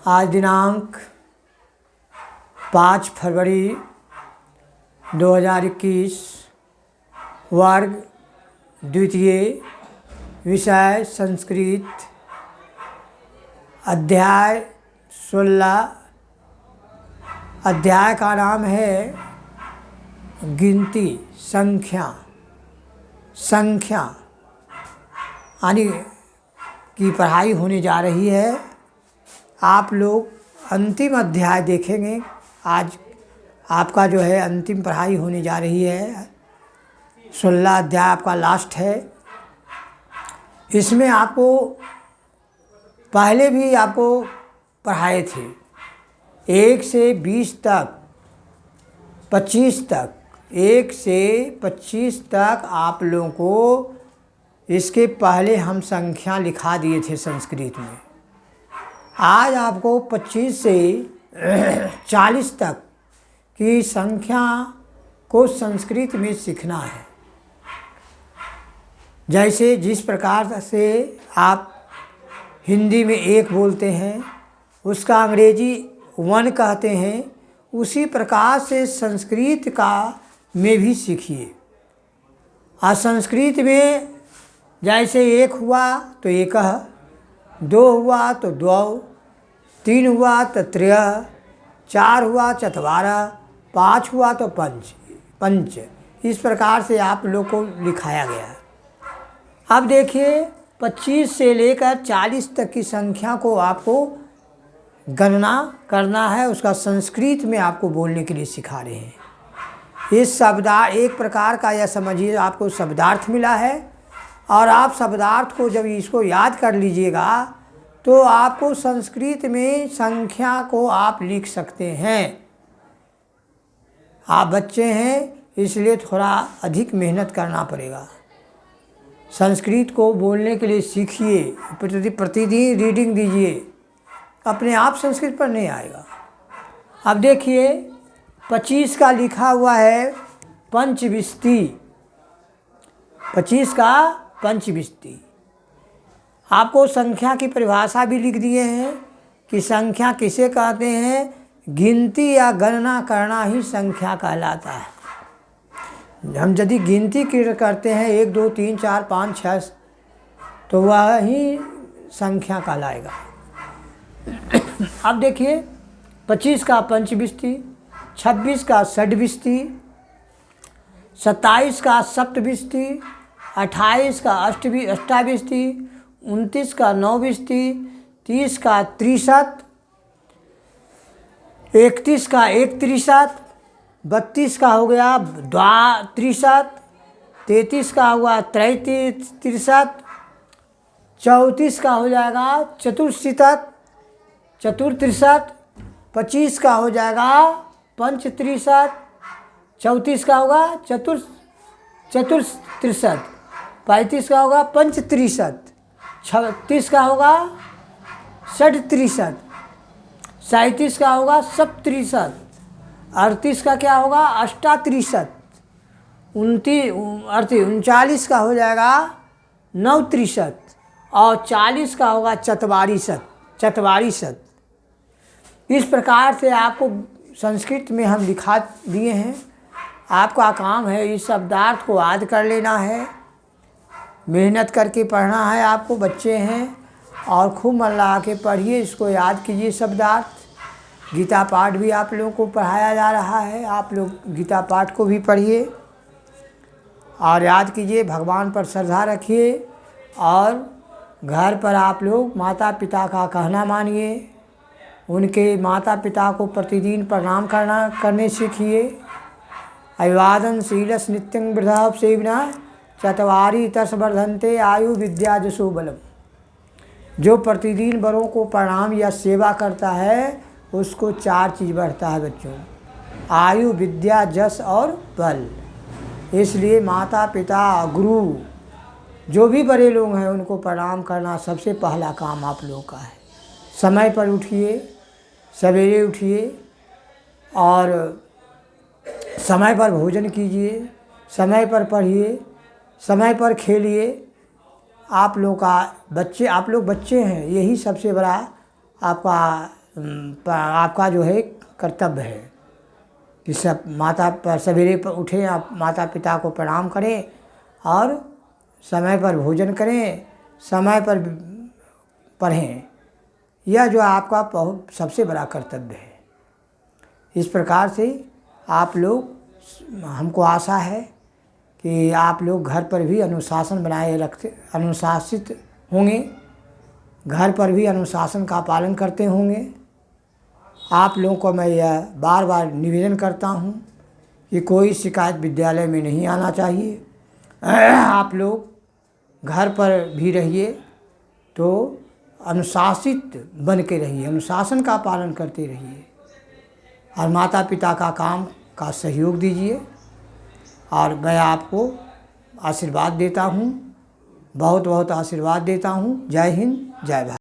आज दिनांक 5 फरवरी 2021, वर्ग द्वितीय, विषय संस्कृत, अध्याय 16। अध्याय का नाम है गिनती, संख्या यानी की पढ़ाई होने जा रही है। आप लोग अंतिम अध्याय देखेंगे। आज आपका जो है अंतिम पढ़ाई होने जा रही है। 16 अध्याय आपका लास्ट है। इसमें आपको पहले भी आपको पढ़ाए थे 1 से 20 तक, 25 तक, 1 से 25 तक आप लोगों को इसके पहले हम संख्या लिखा दिए थे संस्कृत में। आज आपको 25 से 40 तक की संख्या को संस्कृत में सीखना है। जैसे जिस प्रकार से आप हिंदी में 1 बोलते हैं, उसका अंग्रेजी 1 कहते हैं, उसी प्रकार से संस्कृत का में भी सीखिए। और संस्कृत में जैसे 1 हुआ तो 1, 2 हुआ तो 2, 3 हुआ तो 3, 4 हुआ 4, 5 हुआ तो 5। इस प्रकार से आप लोग को लिखाया गया है। अब देखिए 25 से लेकर 40 तक की संख्या को आपको गणना करना है। उसका संस्कृत में आपको बोलने के लिए सिखा रहे हैं। इस शब्दार्थ एक प्रकार का, यह समझिए आपको शब्दार्थ मिला है, और आप शब्दार्थ को जब इसको याद कर लीजिएगा तो आपको संस्कृत में संख्या को आप लिख सकते हैं। आप बच्चे हैं इसलिए थोड़ा अधिक मेहनत करना पड़ेगा। संस्कृत को बोलने के लिए सीखिए, प्रतिदिन रीडिंग दीजिए, अपने आप संस्कृत पर नहीं आएगा। अब देखिए 25 का लिखा हुआ है पंचविंशति। 25 का पंचविंशति। आपको संख्या की परिभाषा भी लिख दिए हैं कि संख्या किसे कहते हैं। गिनती या गणना करना ही संख्या कहलाता है। हम यदि गिनती करते हैं 1 2 3 4 5 6, तो वह ही संख्या कहलाएगा। अब देखिए 25 का पंचविंशति, 26 का षड्विंशति, 27 का सप्तविंशति, 28 का अष्टाविंशति, 29 का नवविंशति, 30 का त्रिशत, 31 का एकत्रिशत, 32 का हो गया द्वात्रिशत, 33 का हुआ त्रैत्रिशत, 34 का हो जाएगा चतुर्शितत, 25 का हो जाएगा पंचत्रिशत, 34 का होगा चतुर्त्रिशत, 35 का होगा पंचत्रिशत, 36 का होगा षड्त्रिशत, 37 का होगा सप्तत्रिशत, 38 का क्या होगा अष्टात्रिशत, 39 का हो जाएगा नवत्रिशत, और 40 का होगा चतवारिशत। इस प्रकार से आपको संस्कृत में हम लिखा दिए हैं। आपका काम है इस शब्दार्थ को याद कर लेना है, मेहनत करके पढ़ना है। आपको बच्चे हैं और खूब मन लगा के पढ़िए, इसको याद कीजिए शब्दार्थ। गीता पाठ भी आप लोगों को पढ़ाया जा रहा है। आप लोग गीता पाठ को भी पढ़िए और याद कीजिए, भगवान पर श्रद्धा रखिए, और घर पर आप लोग माता पिता का कहना मानिए। उनके माता पिता को प्रतिदिन प्रणाम करने सीखिए। अभिवादन शीलस नित्यं वृद्धा सेवना चत्वारि तस वर्धन्ते आयु विद्या जसो बलम। जो प्रतिदिन बड़ों को प्रणाम या सेवा करता है उसको 4 चीज़ बढ़ता है बच्चों, आयु, विद्या, जस और बल। इसलिए माता पिता, गुरु, जो भी बड़े लोग हैं उनको प्रणाम करना सबसे पहला काम आप लोगों का है। समय पर उठिए, सवेरे उठिए और समय पर भोजन कीजिए, समय पर पढ़िए, समय पर खेलिए। आप लोग बच्चे हैं, यही सबसे बड़ा आपका आपका जो है कर्तव्य है कि सब सवेरे पर उठें, आप माता पिता को प्रणाम करें और समय पर भोजन करें, समय पर पढ़ें। यह जो आपका बहुत सबसे बड़ा कर्तव्य है। इस प्रकार से आप लोग, हमको आशा है कि आप लोग घर पर भी अनुशासन अनुशासित होंगे, घर पर भी अनुशासन का पालन करते होंगे। आप लोगों को मैं यह बार बार निवेदन करता हूँ कि कोई शिकायत विद्यालय में नहीं आना चाहिए। आप लोग घर पर भी रहिए तो अनुशासित बन के रहिए, अनुशासन का पालन करते रहिए और माता पिता का काम का सहयोग दीजिए। और मैं आपको आशीर्वाद देता हूँ, बहुत बहुत आशीर्वाद देता हूँ। जय हिंद, जय भारत।